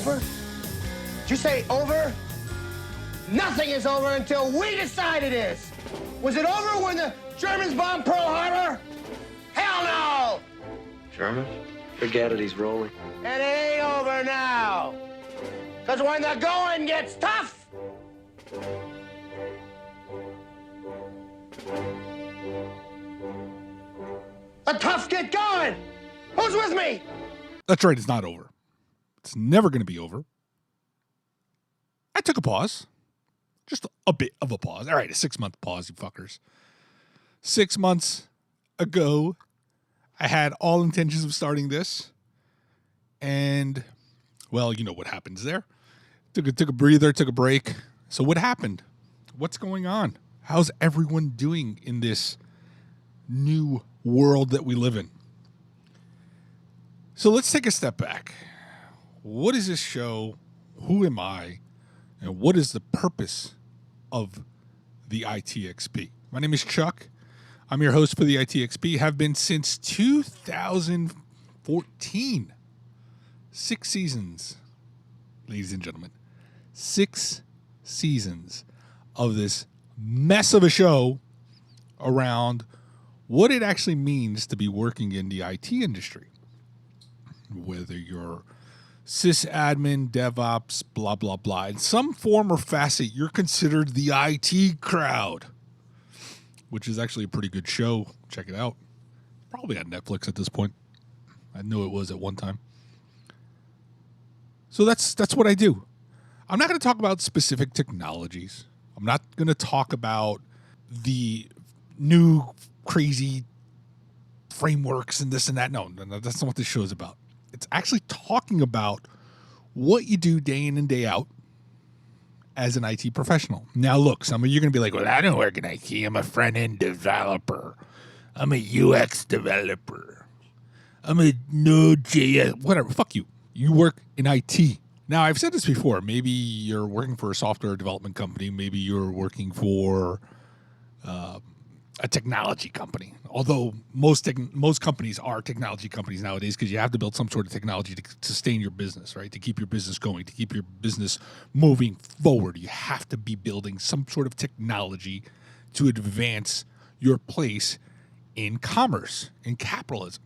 over? Did you say over? Nothing is over until we decide it is. Was it over when the Germans bombed Pearl Harbor? Hell no! German? Forget it, he's rolling. It ain't over now. Because when the going gets tough, the tough get going. Who's with me? That's right, it's not over. It's never going to be over. I took a pause. Just a bit of a pause. All right, a 6-month pause, you fuckers. 6 months ago, I had all intentions of starting this. And, well, you know what happens there. Took a breather, took a break. So what happened? What's going on? How's everyone doing in this new world that we live in? So let's take a step back. What is this show? Who am I? And what is the purpose of the ITXP? My name is Chuck. I'm your host for the ITXP. Have been since 2014. 6 seasons, ladies and gentlemen. 6 seasons of this mess of a show around what it actually means to be working in the IT industry. Whether you're sysadmin, DevOps, blah, blah, blah. In some form or facet, you're considered the IT crowd, which is actually a pretty good show. Check it out. Probably on Netflix at this point. I know it was at one time. So that's what I do. I'm not going to talk about specific technologies. I'm not going to talk about the new crazy frameworks and this and that. No, that's not what this show is about. It's actually talking about what you do day in and day out as an IT professional. Now, look, some of you are going to be like, well, I don't work in IT. I'm a front-end developer. I'm a UX developer. I'm a Node.js, whatever. Fuck you. You work in IT. Now, I've said this before. Maybe you're working for a software development company. Maybe you're working for a technology company. Although most companies are technology companies nowadays because you have to build some sort of technology to sustain your business, right? To keep your business going, to keep your business moving forward. You have to be building some sort of technology to advance your place in commerce, in capitalism.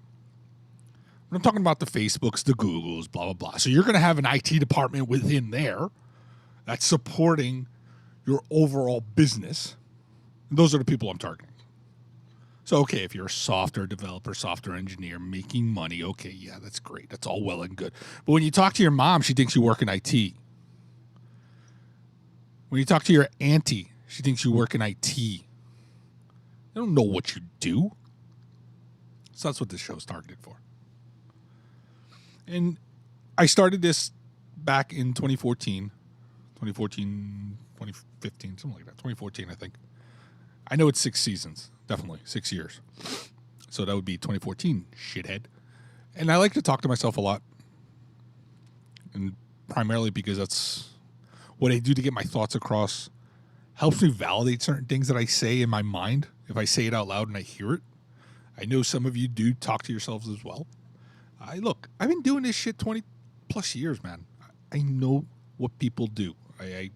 I'm talking about the Facebooks, the Googles, blah, blah, blah. So you're going to have an IT department within there that's supporting your overall business. And those are the people I'm targeting. So, okay, if you're a software developer, software engineer, making money, okay, yeah, that's great. That's all well and good. But when you talk to your mom, she thinks you work in IT. When you talk to your auntie, she thinks you work in IT. They don't know what you do. So that's what this show's targeted for. And I started this back in 2015, something like that, 2014, I think. I know it's 6 seasons, definitely, 6 years. So that would be 2014, shithead. And I like to talk to myself a lot. And primarily because that's what I do to get my thoughts across. Helps me validate certain things that I say in my mind. If I say it out loud and I hear it. I know some of you do talk to yourselves as well. Look, I've been doing this shit 20 plus years, man. I know what people do. I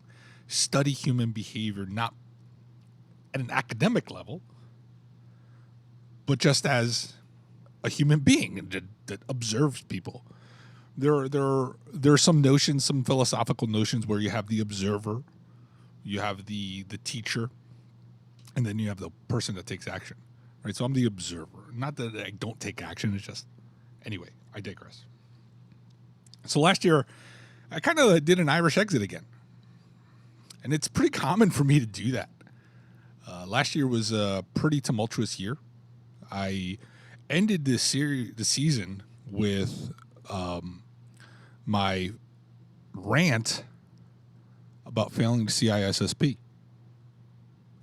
study human behavior, not at an academic level, but just as a human being that observes people. There are some notions, some philosophical notions where you have the observer, you have the teacher, and then you have the person that takes action. Right? So I'm the observer. Not that I don't take action, it's just anyway, I digress. So last year, I kind of did an Irish exit again. And it's pretty common for me to do that. Last year was a pretty tumultuous year. I ended the season with my rant about failing the CISSP.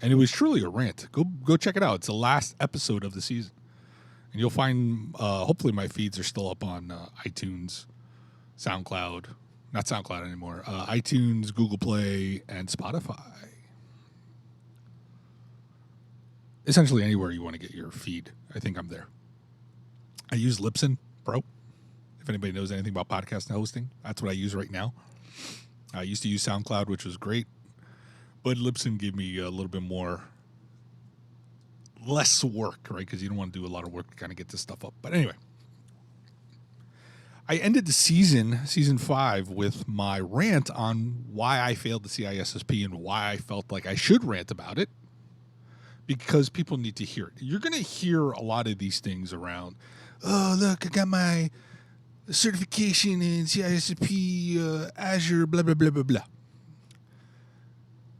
And it was truly a rant. Go check it out. It's the last episode of the season. And you'll find, hopefully my feeds are still up on iTunes, SoundCloud, not SoundCloud anymore, iTunes, Google Play, and Spotify. Essentially anywhere you want to get your feed, I think I'm there. I use Libsyn Pro. If anybody knows anything about podcast hosting, that's what I use right now. I used to use SoundCloud, which was great, but Libsyn gave me a little bit less work, right? Because you don't want to do a lot of work to kind of get this stuff up. But anyway, I ended the season 5, with my rant on why I failed the CISSP and why I felt like I should rant about it, because people need to hear it. You're going to hear a lot of these things around, oh, look, I got my certification in CISSP, Azure, blah, blah, blah, blah, blah.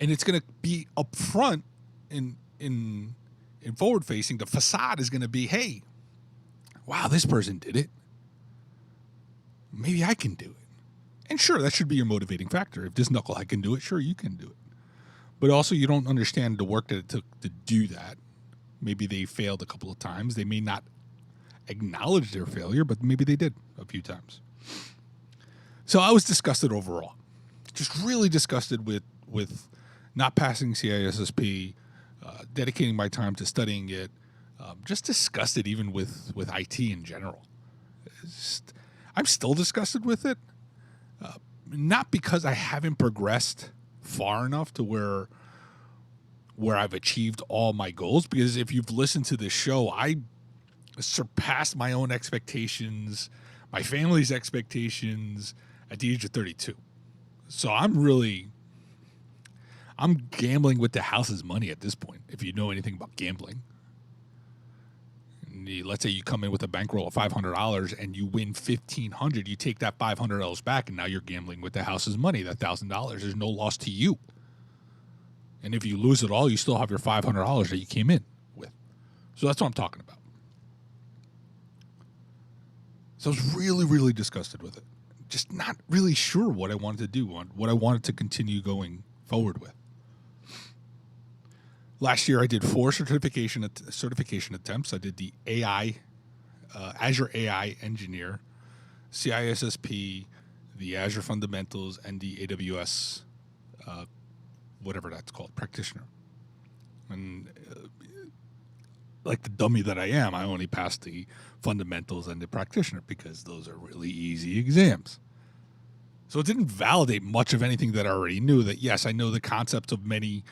And it's going to be up front in forward facing. The facade is going to be, hey, wow, this person did it. Maybe I can do it. And sure, that should be your motivating factor. If this knucklehead can do it, sure, you can do it. But also, you don't understand the work that it took to do that. Maybe they failed a couple of times. They may not acknowledge their failure, but maybe they did a few times. So I was disgusted overall. Just really disgusted with not passing CISSP, dedicating my time to studying it. Just disgusted even with IT in general. I'm still disgusted with it. Not because I haven't progressed far enough to where I've achieved all my goals, because if you've listened to this show, I surpassed my own expectations, my family's expectations at the age of 32. So I'm gambling with the house's money at this point, if you know anything about gambling. Let's say you come in with a bankroll of $500 and you win $1,500. You take that $500 back, and now you're gambling with the house's money, that $1,000. There's no loss to you. And if you lose it all, you still have your $500 that you came in with. So that's what I'm talking about. So I was really, really disgusted with it. Just not really sure what I wanted to do, what I wanted to continue going forward with. Last year, I did 4 certification attempts. I did the Azure AI Engineer, CISSP, the Azure Fundamentals, and the AWS, whatever that's called, Practitioner. And like the dummy that I am, I only passed the Fundamentals and the Practitioner because those are really easy exams. So it didn't validate much of anything that I already knew. That yes, I know the concepts of many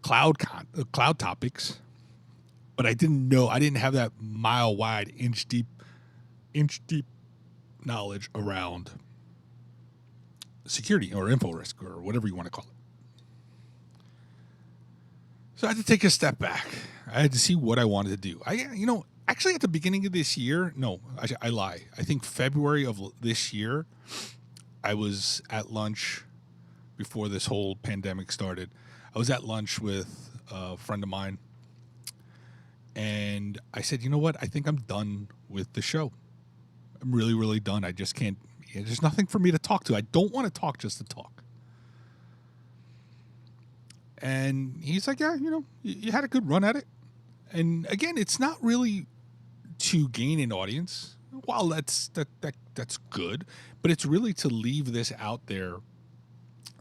cloud topics, but I didn't have that mile wide, inch deep knowledge around security or info risk or whatever you want to call it. So I had to take a step back. I had to see what I wanted to do. Actually at the beginning of this year, I lie. I think February of this year, I was at lunch before this whole pandemic started. I was at lunch with a friend of mine, and I said, you know what? I think I'm done with the show. I'm really, really done. I just can't. There's nothing for me to talk to. I don't want to talk just to talk. And he's like, yeah, you had a good run at it. And again, it's not really to gain an audience. Well, that's good, but it's really to leave this out there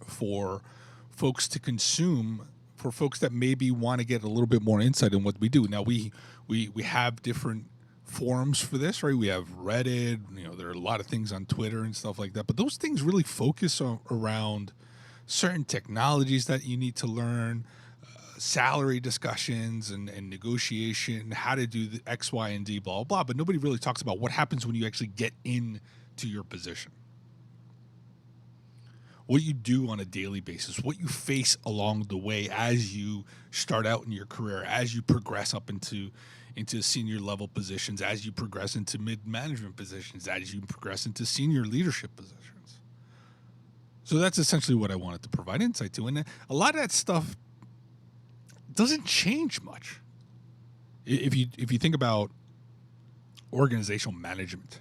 for folks to consume, for folks that maybe want to get a little bit more insight in what we do. Now, we have different forums for this, right? We have Reddit, there are a lot of things on Twitter and stuff like that, but those things really focus around certain technologies that you need to learn, salary discussions and negotiation, how to do the X, Y, and Z, blah, blah, blah. But nobody really talks about what happens when you actually get into your position. What you do on a daily basis, what you face along the way as you start out in your career, as you progress up into senior level positions, as you progress into mid-management positions, as you progress into senior leadership positions. So that's essentially what I wanted to provide insight to. And a lot of that stuff doesn't change much. If you think about organizational management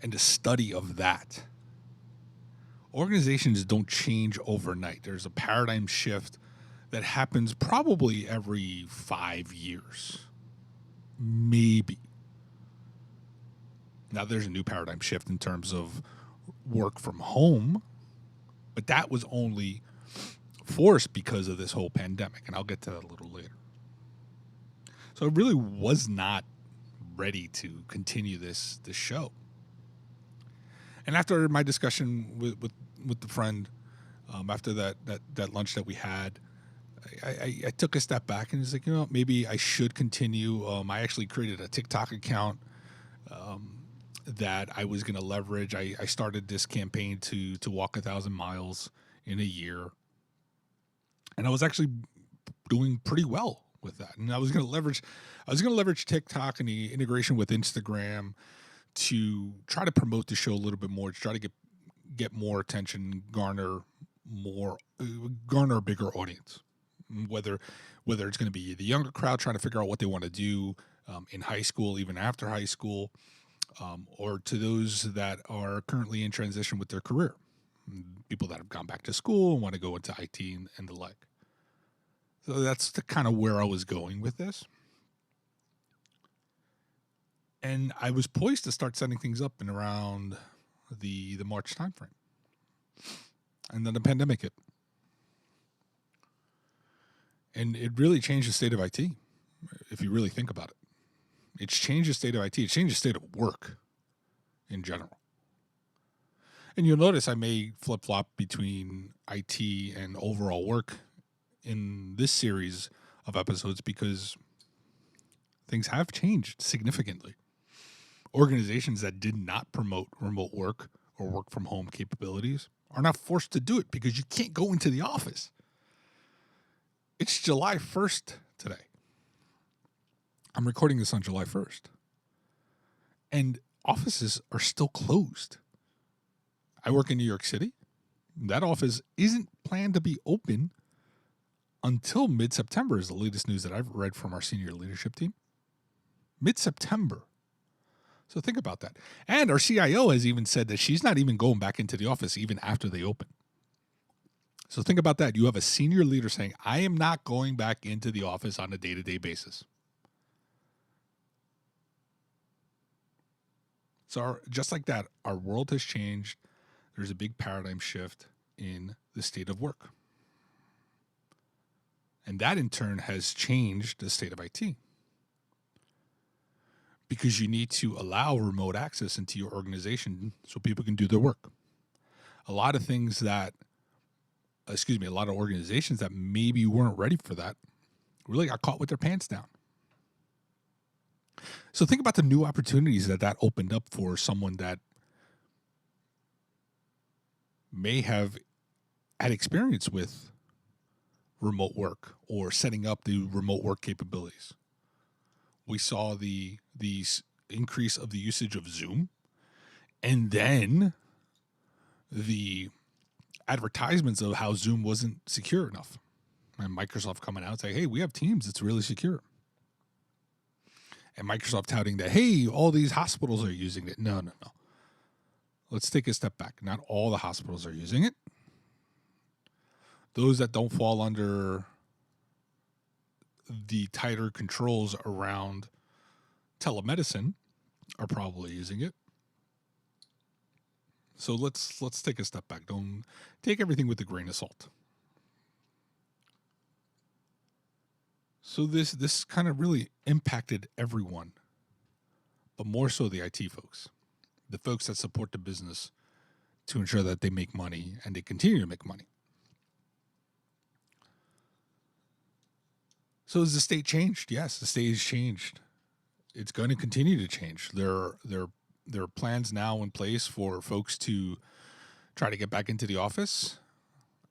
and the study of that, organizations don't change overnight. There's a paradigm shift that happens probably every 5 years, maybe. Now there's a new paradigm shift in terms of work from home, but that was only forced because of this whole pandemic, and I'll get to that a little later. So it really was not ready to continue this show. And after my discussion with the friend, after that lunch that we had, I took a step back and was like, maybe I should continue. I actually created a TikTok account that I was going to leverage. I started this campaign to walk 1,000 miles in a year, and I was actually doing pretty well with that. And I was going to leverage TikTok and the integration with Instagram to try to promote the show a little bit more, to try to get more attention, garner a bigger audience. Whether it's going to be the younger crowd trying to figure out what they want to do in high school, even after high school, or to those that are currently in transition with their career, people that have gone back to school and want to go into IT and the like. So that's the kind of where I was going with this. And I was poised to start setting things up in around the March timeframe. And then the pandemic hit. And it really changed the state of IT, if you really think about it. It's changed the state of IT. It's changed the state of work in general. And you'll notice I may flip-flop between IT and overall work in this series of episodes because things have changed significantly. Organizations that did not promote remote work or work from home capabilities are now forced to do it because you can't go into the office. It's July 1st today. I'm recording this on July 1st. And offices are still closed. I work in New York City. That office isn't planned to be open until mid-September is the latest news that I've read from our senior leadership team. Mid-September. So think about that. And our CIO has even said that she's not even going back into the office even after they open. So think about that. You have a senior leader saying, I am not going back into the office on a day-to-day basis. So just like that, our world has changed. There's a big paradigm shift in the state of work. And that in turn has changed the state of IT. Because you need to allow remote access into your organization so people can do their work. A lot of organizations that maybe weren't ready for that really got caught with their pants down. So think about the new opportunities that opened up for someone that may have had experience with remote work or setting up the remote work capabilities. We saw the increase of the usage of Zoom, and then the advertisements of how Zoom wasn't secure enough. And Microsoft coming out and saying, hey, we have Teams, it's really secure. And Microsoft touting that, hey, all these hospitals are using it. No. Let's take a step back. Not all the hospitals are using it. Those that don't fall under the tighter controls around telemedicine are probably using it. So let's take a step back. Don't take everything with a grain of salt. So this kind of really impacted everyone, but more so the IT folks, the folks that support the business to ensure that they make money and they continue to make money. So has the state changed? Yes, the state has changed. It's going to continue to change. There are plans now in place for folks to try to get back into the office.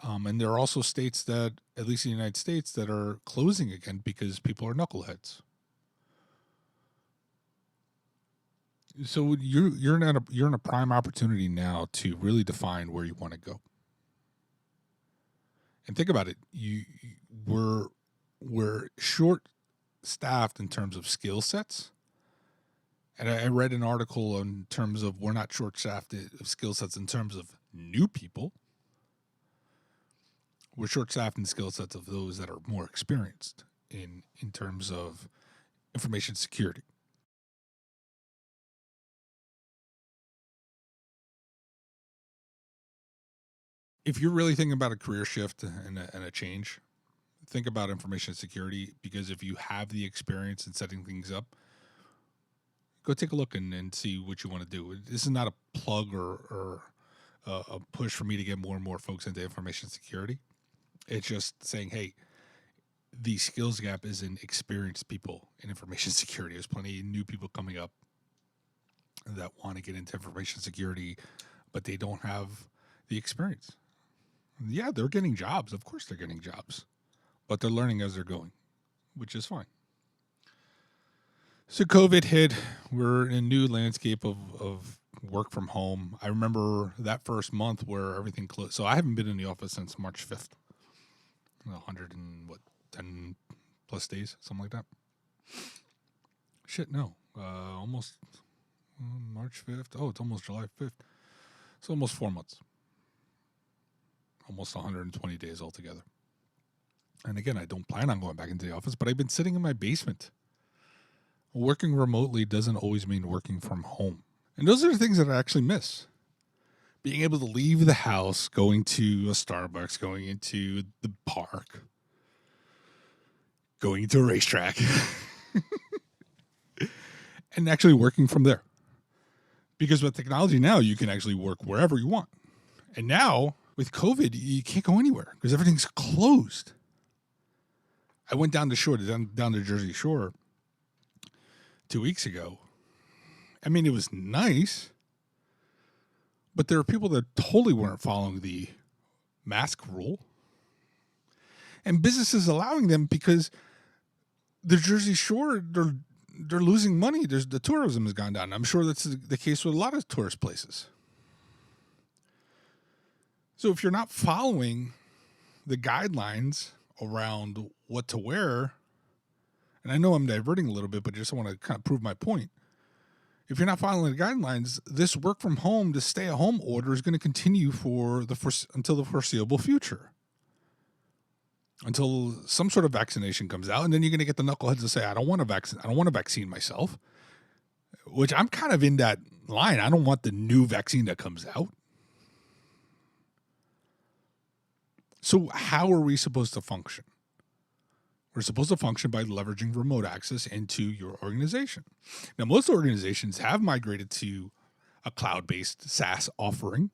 And there are also states that, at least in the United States, that are closing again because people are knuckleheads. So you're in a prime opportunity now to really define where you want to go. And think about it. We're short-staffed in terms of skill sets. And I read an article in terms of we're not short-staffed of skill sets in terms of new people. We're short-staffed in skill sets of those that are more experienced in terms of information security. If you're really thinking about a career shift and a change, think about information security, because if you have the experience in setting things up, go take a look and see what you want to do. This is not a plug or a push for me to get more and more folks into information security. It's just saying, hey, the skills gap is in experienced people in information security. There's plenty of new people coming up that want to get into information security, but they don't have the experience. Yeah, they're getting jobs. Of course they're getting jobs, but they're learning as they're going, which is fine. So COVID hit. We're in a new landscape of work from home. I remember that first month where everything closed. So I haven't been in the office since March 5th. 10 plus days, something like that. Shit, no. Almost March 5th. Oh, it's almost July 5th. It's almost 4 months. Almost 120 days altogether. And again, I don't plan on going back into the office, but I've been sitting in my basement. Working remotely doesn't always mean working from home. And those are the things that I actually miss. Being able to leave the house, going to a Starbucks, going into the park, going to a racetrack, and actually working from there. Because with technology now, you can actually work wherever you want. And now, with COVID, you can't go anywhere because everything's closed. I went down the shore, down the Jersey Shore 2 weeks ago. I mean, it was nice, but there are people that totally weren't following the mask rule. And businesses allowing them because the Jersey Shore, they're losing money. The tourism has gone down. I'm sure that's the case with a lot of tourist places. So if you're not following the guidelines around what to wear, and I know I'm diverting a little bit, but I just want to kind of prove my point. If you're not following the guidelines, this work from home, this stay at home order is going to continue until the foreseeable future. Until some sort of vaccination comes out, and then you're going to get the knuckleheads to say, I don't want to vaccine myself, which I'm kind of in that line. I don't want the new vaccine that comes out. So how are we supposed to function? We're supposed to function by leveraging remote access into your organization. Now, most organizations have migrated to a cloud-based SaaS offering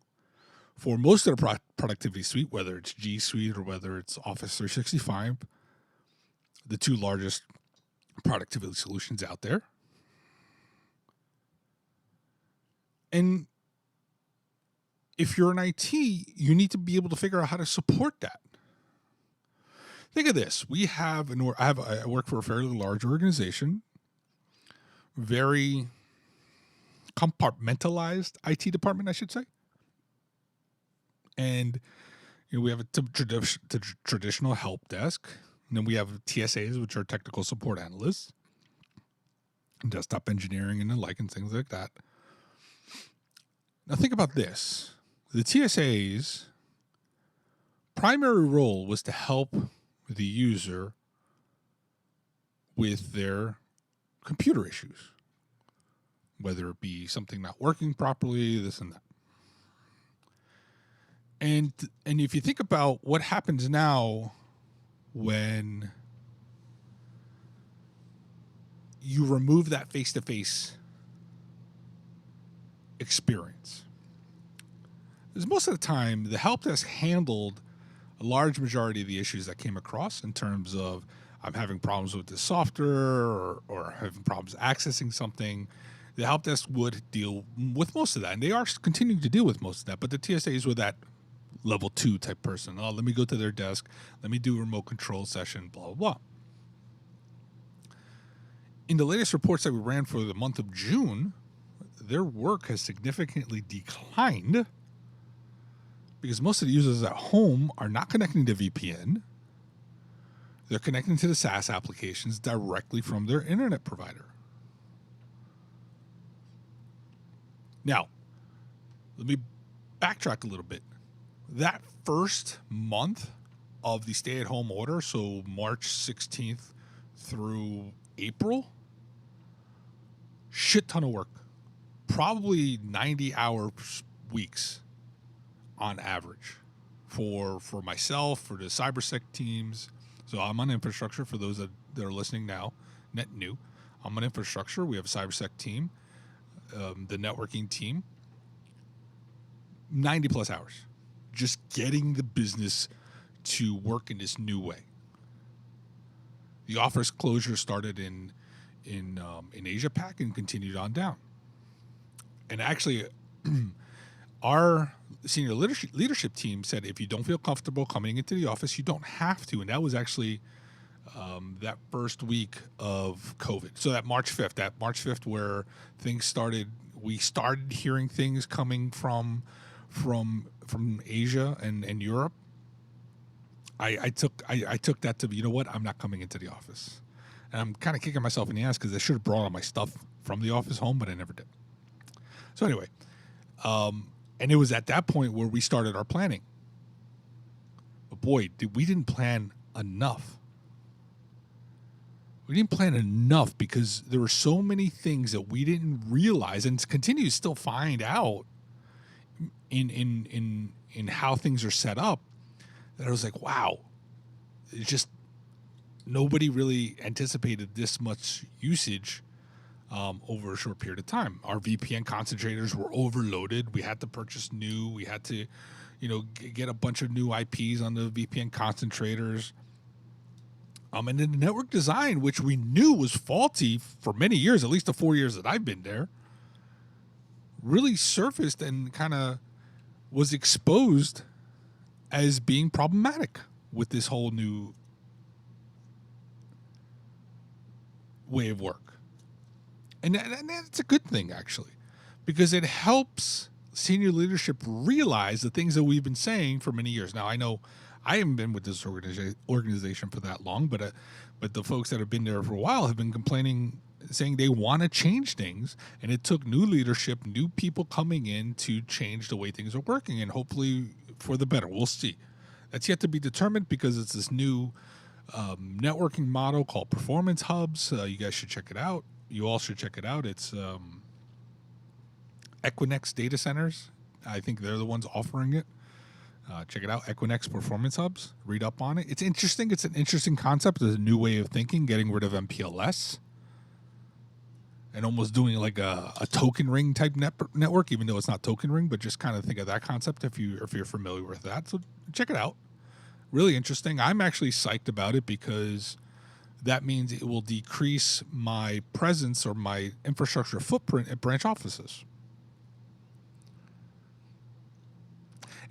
for most of the productivity suite, whether it's G Suite or whether it's Office 365, the two largest productivity solutions out there. And if you're in IT, you need to be able to figure out how to support that. Think of this. I work for a fairly large organization, very compartmentalized IT department, I should say. And we have a traditional help desk. And then we have TSAs, which are technical support analysts, and desktop engineering and the like, and things like that. Now think about this. The TSA's primary role was to help the user with their computer issues, whether it be something not working properly, this and that. And if you think about what happens now when you remove that face-to-face experience, is most of the time the help desk handled a large majority of the issues that came across in terms of I'm having problems with the software or having problems accessing something. The help desk would deal with most of that, and they are continuing to deal with most of that, but the TSAs were that level 2 type person. Oh, let me go to their desk. Let me do a remote control session, blah, blah, blah. In the latest reports that we ran for the month of June, their work has significantly declined because most of the users at home are not connecting to VPN. They're connecting to the SaaS applications directly from their internet provider. Now, let me backtrack a little bit. That first month of the stay-at-home order, so March 16th through April, shit ton of work. Probably 90-hour weeks on average for myself, for the CyberSec teams. So I'm on infrastructure for those that are listening now, net new. I'm on infrastructure. We have a CyberSec team. the networking team 90 plus hours, just getting the business to work in this new way. The office closure started in Asia Pac and continued on down. And actually, our senior leadership team said if you don't feel comfortable coming into the office, you don't have to. And that was actually that first week of COVID. So that March 5th where things started, we started hearing things coming from Asia and Europe. I took that to be, you know what, I'm not coming into the office. And I'm kind of kicking myself in the ass because I should have brought all my stuff from the office home, but I never did. So anyway, and it was at that point where we started our planning. But boy, we didn't plan enough. We didn't plan enough because there were so many things that we didn't realize and continue to still find out in how things are set up, that I was like, wow, it's just nobody really anticipated this much usage over a short period of time. Our VPN concentrators were overloaded. We had to purchase new. We had to, get a bunch of new IPs on the VPN concentrators. And then the network design, which we knew was faulty for many years, at least the 4 years that I've been there, really surfaced and kind of was exposed as being problematic with this whole new way of work. And that's a good thing, actually, because it helps senior leadership realize the things that we've been saying for many years. Now, I know I haven't been with this organization for that long, but the folks that have been there for a while have been complaining, saying they want to change things, and it took new leadership, new people coming in to change the way things are working, and hopefully for the better. We'll see. That's yet to be determined because it's this new networking model called Performance Hubs. You guys should check it out. You all should check it out. It's Equinix Data Centers. I think they're the ones offering it. Check it out, Equinix Performance Hubs. Read up on it. It's interesting. It's an interesting concept. It's a new way of thinking, getting rid of MPLS and almost doing like a token ring type network, even though it's not token ring, but just kind of think of that concept if you're familiar with that. So check it out. Really interesting. I'm actually psyched about it because that means it will decrease my presence or my infrastructure footprint at branch offices.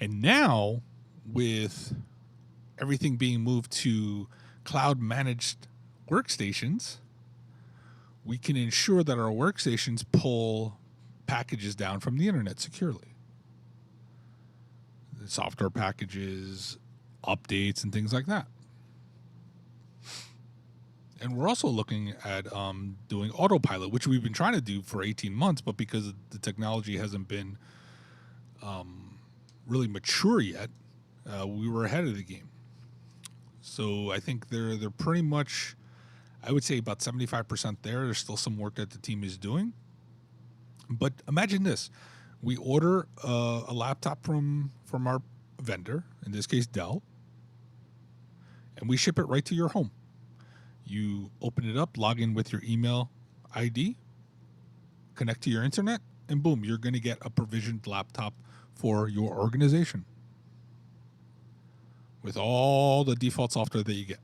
And now, with everything being moved to cloud-managed workstations, we can ensure that our workstations pull packages down from the internet securely. The software packages, updates, and things like that. And we're also looking at doing autopilot, which we've been trying to do for 18 months, but because the technology hasn't been really mature yet, we were ahead of the game. So I think they're pretty much, I would say about 75% there. There's still some work that the team is doing. But imagine this. We order a laptop from our vendor, in this case Dell, and we ship it right to your home. You open it up, log in with your email ID, connect to your internet, and boom, you're going to get a provisioned laptop for your organization with all the default software that you get.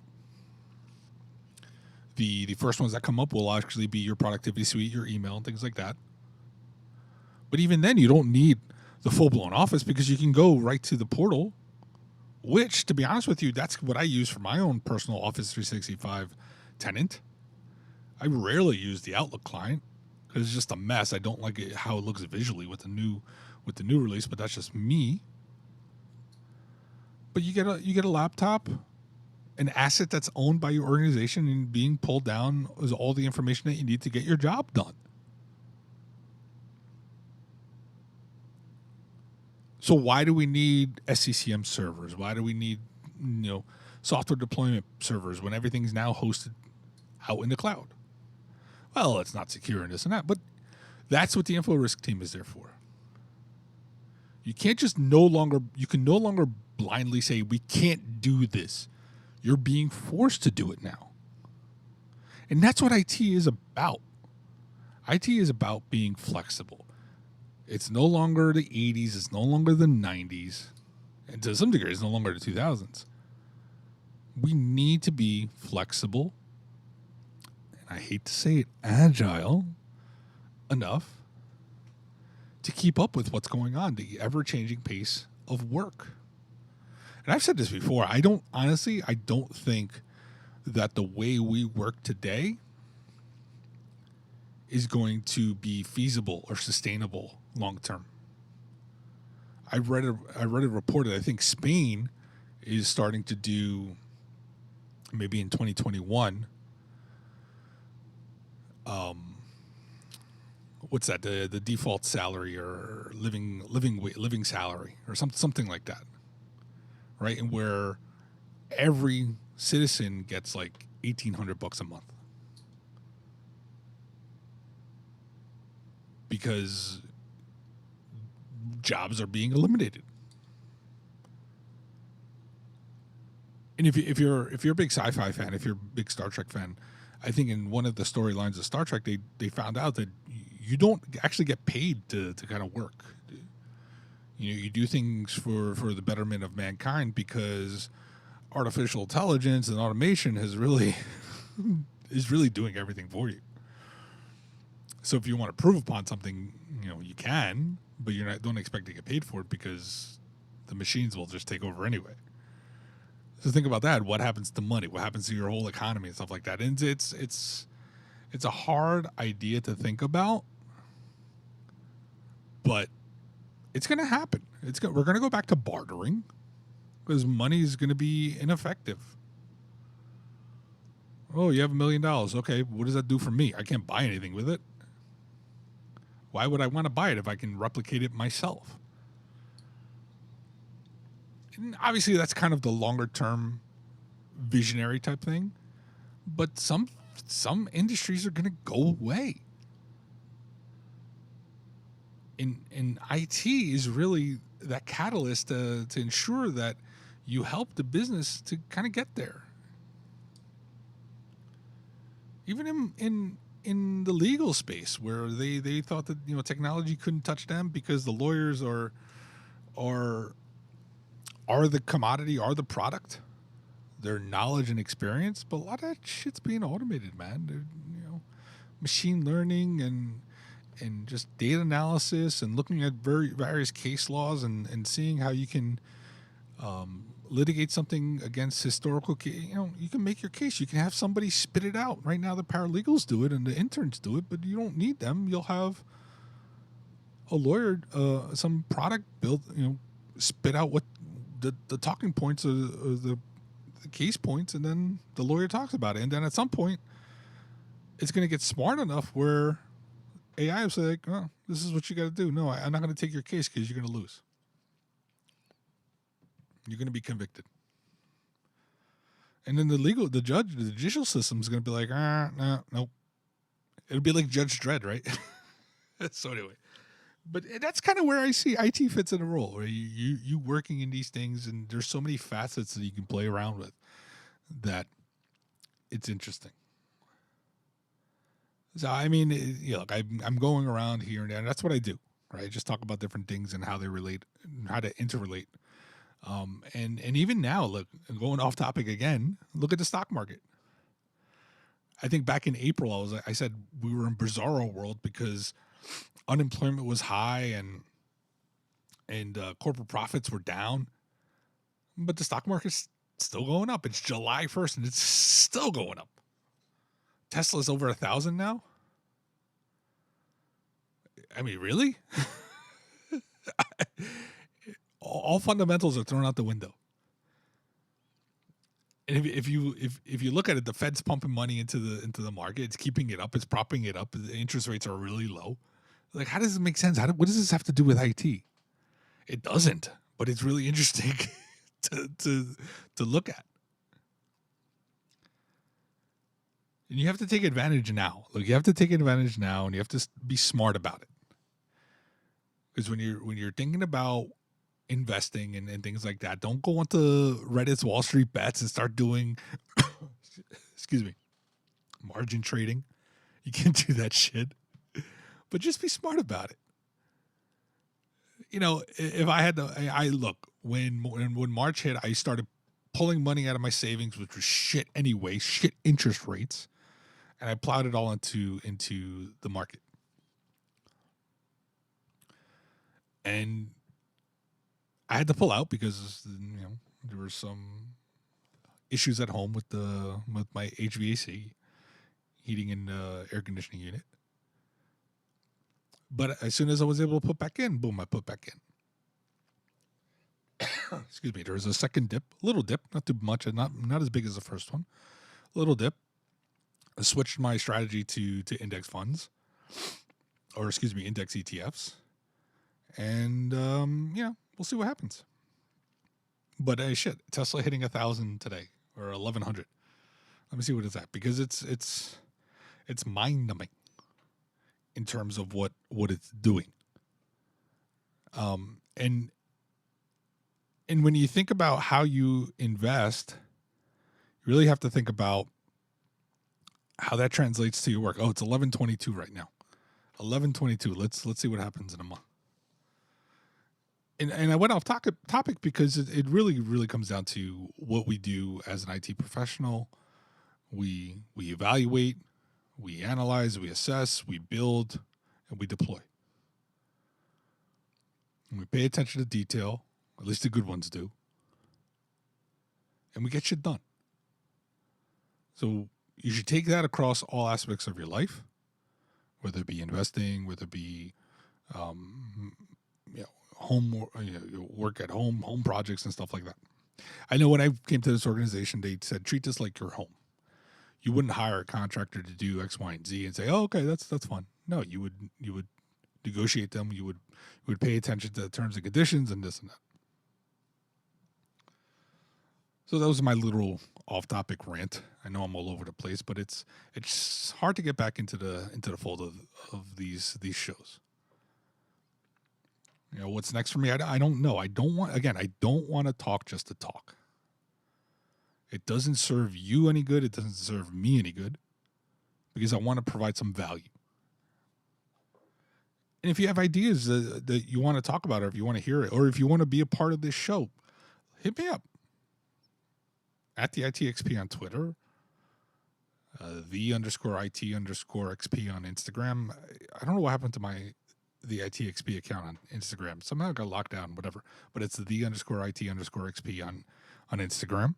The first ones that come up will actually be your productivity suite, your email, and things like that. But even then, you don't need the full-blown Office because you can go right to the portal, which, to be honest with you, that's what I use for my own personal Office 365 tenant. I rarely use the Outlook client because it's just a mess. I don't like it, how it looks visually with the new release, but that's just me. But you get a laptop, an asset that's owned by your organization, and being pulled down is all the information that you need to get your job done. So why do we need SCCM servers? Why do we need software deployment servers when everything's now hosted out in the cloud? Well, it's not secure and this and that, but that's what the InfoRisk team is there for. You can no longer blindly say we can't do this. You're being forced to do it now. And that's what IT is about. IT is about being flexible. It's no longer the 80s. It's no longer the 90s. And to some degree, it's no longer the 2000s. We need to be flexible. And I hate to say it, agile enough to keep up with what's going on, the ever-changing pace of work. And I've said this before. I don't think that the way we work today is going to be feasible or sustainable long term. I read a report that I think Spain is starting to do, maybe in 2021. What's that? The default salary or living salary or something like that, right? And where every citizen gets like $1,800 a month because jobs are being eliminated. And if you're a big sci-fi fan, if you're a big Star Trek fan, I think in one of the storylines of Star Trek, they found out that you don't actually get paid to kind of work. You know, you do things for the betterment of mankind because artificial intelligence and automation is really doing everything for you. So if you want to prove upon something, you know, you can, but don't expect to get paid for it because the machines will just take over anyway. So think about that. What happens to money? What happens to your whole economy and stuff like that? And it's a hard idea to think about, but it's going to happen. We're going to go back to bartering because money is going to be ineffective. Oh, you have $1 million. Okay, what does that do for me? I can't buy anything with it. Why would I want to buy it if I can replicate it myself? And obviously, that's kind of the longer term visionary type thing. But some industries are going to go away. And IT is really that catalyst to ensure that you help the business to kind of get there. Even in the legal space where they thought that, you know, technology couldn't touch them because the lawyers are the commodity, are the product, their knowledge and experience. But a lot of that shit's being automated, man. You know, machine learning and just data analysis and looking at various case laws and seeing how you can litigate something against historical, you know, you can make your case. You can have somebody spit it out. Right now, the paralegals do it and the interns do it, but you don't need them. You'll have a lawyer, some product built, you know, spit out what the talking points or the case points, and then the lawyer talks about it. And then at some point, it's going to get smart enough where AI will say, like, oh, this is what you got to do. No, I'm not going to take your case because you're going to lose. You're going to be convicted. And then the judicial system is going to be like, no, nope. It'll be like Judge Dredd, right? So anyway, but that's kind of where I see IT fits in a role, where you working in these things, and there's so many facets that you can play around with that it's interesting. So, I mean, look, I'm going around here and there, and that's what I do, right? Just talk about different things and how they relate, how to interrelate. And even now, look, going off topic again, look at the stock market. I think back in April, I said we were in bizarro world because unemployment was high and corporate profits were down, but the stock market's still going up. It's July 1st and it's still going up. Tesla's over 1,000 now. I mean, really? All fundamentals are thrown out the window. And if you look at it, the Fed's pumping money into the market. It's keeping it up. It's propping it up. The interest rates are really low. Like, how does it make sense? What does this have to do with IT? It doesn't. But it's really interesting to look at. And you have to take advantage now. Look, you have to take advantage now, and you have to be smart about it. Because when you're thinking about investing and things like that, don't go onto Reddit's Wall Street Bets and start doing, excuse me, margin trading. You can't do that shit. but just be smart about it. You know, if I had to, I look, when March hit, I started pulling money out of my savings, which was shit anyway, shit interest rates, and I plowed it all into the market. And I had to pull out because, you know, there were some issues at home with my HVAC, heating and air conditioning unit. But as soon as I was able to put back in, boom, I put back in. Excuse me. There was a second dip, a little dip, not too much, and not as big as the first one. A little dip. I switched my strategy to index funds, or excuse me, index ETFs, and yeah, we'll see what happens. But shit, Tesla hitting 1,000 today or 1,100. Let me see what it's at, because it's mind numbing in terms of what it's doing. And when you think about how you invest, you really have to think about how that translates to your work. Oh, it's 11:22 right now. 11:22. Let's see what happens in a month. And I went off topic because it really comes down to what we do as an IT professional. We evaluate, we analyze, we assess, we build, and we deploy. And we pay attention to detail, at least the good ones do. And we get shit done. So you should take that across all aspects of your life, whether it be investing, whether it be home, work at home, home projects and stuff like that. I know when I came to this organization, they said, treat this like your home. You wouldn't hire a contractor to do X, Y, and Z and say, oh, okay, that's fun. No, you would negotiate them. You would pay attention to the terms and conditions and this and that. So that was my little off-topic rant. I know I'm all over the place, but it's hard to get back into the fold of these shows. You know, what's next for me? I don't know. I don't want to talk just to talk. It doesn't serve you any good. It doesn't serve me any good, because I want to provide some value. And if you have ideas that you want to talk about, or if you want to hear it, or if you want to be a part of this show, hit me up at the ITXP on Twitter, the_IT_XP on Instagram. I don't know what happened to the ITXP account on Instagram. Somehow it got locked down, whatever. But it's the _IT_XP on Instagram.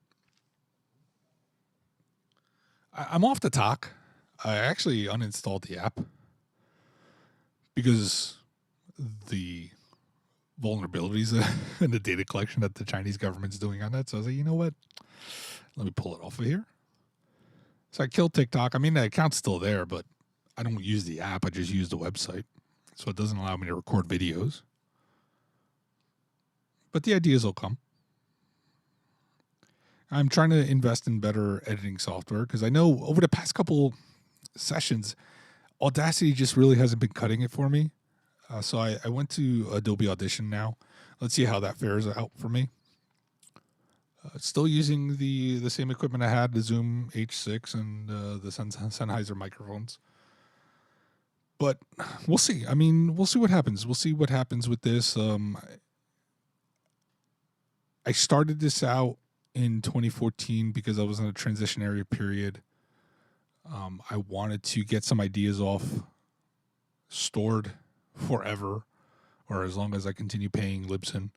I'm off the talk. I actually uninstalled the app because the vulnerabilities and the data collection that the Chinese government's doing on that. So I was like, you know what? Let me pull it off of here. So I killed TikTok. I mean, the account's still there, but I don't use the app. I just use the website. So it doesn't allow me to record videos. But the ideas will come. I'm trying to invest in better editing software, because I know over the past couple sessions, Audacity just really hasn't been cutting it for me. So I went to Adobe Audition now. Let's see how that fares out for me. Still using the same equipment I had, the Zoom H6 and the Sennheiser microphones. But we'll see. I mean, we'll see what happens. We'll see what happens with this. I started this out in 2014 because I was in a transitionary period. I wanted to get some ideas off, stored forever, or as long as I continue paying Libsyn.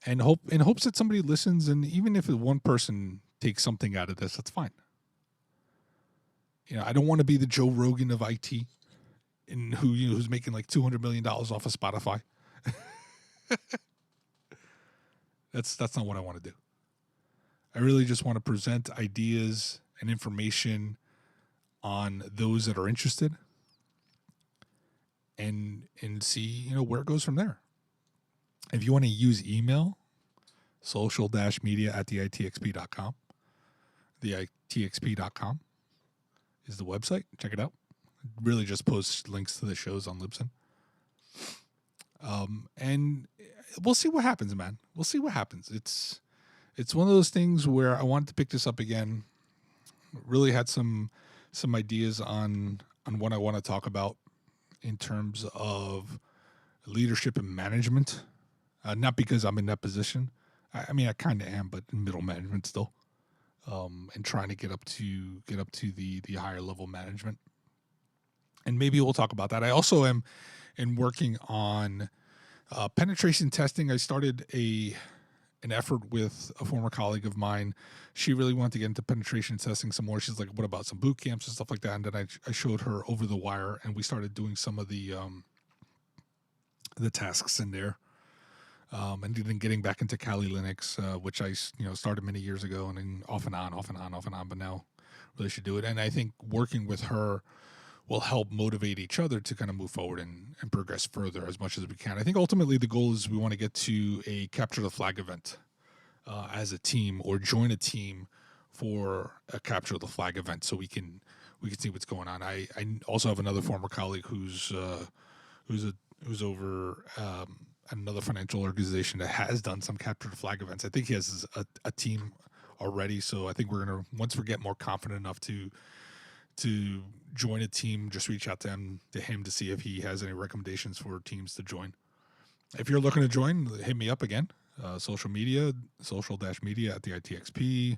And in hopes that somebody listens, and even if one person takes something out of this, that's fine. You know, I don't want to be the Joe Rogan of IT, who's making like $200 million off of Spotify. That's not what I want to do. I really just want to present ideas and information on those that are interested, and see, where it goes from there. If you want to use email, social-media@theitxp.com. Theitxp.com is the website. Check it out. It really just posts links to the shows on Libsyn. And we'll see what happens, man. We'll see what happens. It's one of those things where I wanted to pick this up again. Really had some ideas on what I want to talk about. in terms of leadership and management. Not because I'm in that position. I mean, I kind of am, but in middle management still. And trying to get up to the higher level management. And maybe we'll talk about that. I also am working on penetration testing. I started an effort with a former colleague of mine. She really wanted to get into penetration testing some more. She's like, what about some boot camps and stuff like that? And then I showed her over the wire, and we started doing some of the tasks in there. And then getting back into Kali Linux, which I started many years ago, and then off and on, but now really should do it. And I think working with her will help motivate each other to kind of move forward and progress further as much as we can. I think ultimately the goal is we want to get to a capture the flag event as a team, or join a team for a capture the flag event, so we can see what's going on. I also have another former colleague who's over another financial organization that has done some capture the flag events. I think he has a team already, so I think we're gonna, once we get more confident enough to join a team, just reach out to him to see if he has any recommendations for teams to join. If you're looking to join, hit me up again. Social media, social-media at the ITXP,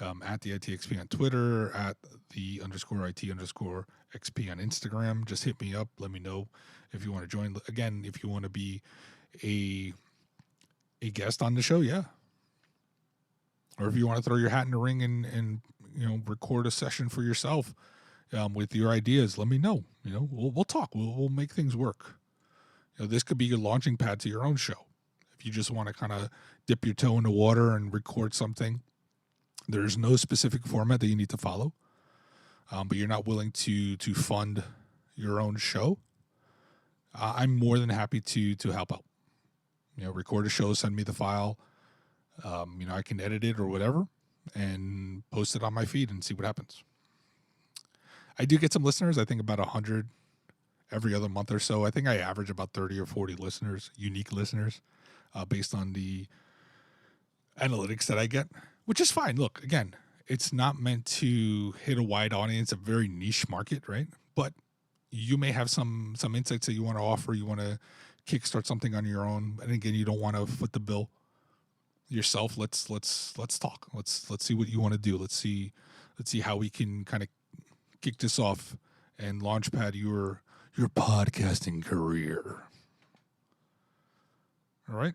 at the ITXP on Twitter, at the _IT_XP on Instagram. Just hit me up. Let me know if you want to join. Again, if you want to be a guest on the show, yeah. Or if you want to throw your hat in the ring and record a session for yourself with your ideas, let me know. We'll talk. We'll make things work. This could be your launching pad to your own show. If you just want to kind of dip your toe in the water and record something, there's no specific format that you need to follow. But you're not willing to fund your own show, I'm more than happy to help out. Record a show, send me the file. I can edit it or whatever and post it on my feed and see what happens. I do get some listeners. I think about 100 every other month or so. I think I average about 30 or 40 listeners, unique listeners, based on the analytics that I get, which is fine. Look, again, it's not meant to hit a wide audience, a very niche market, right? But you may have some insights that you want to offer. You want to kickstart something on your own, and again, you don't want to foot the bill yourself. Let's talk. Let's see what you want to do. Let's see how we can kind of kick this off and launchpad your podcasting career. All right.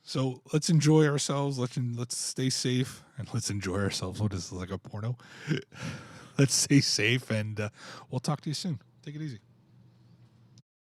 So let's enjoy ourselves. Let's stay safe and let's enjoy ourselves. What is this, like a porno? Let's stay safe, and we'll talk to you soon. Take it easy.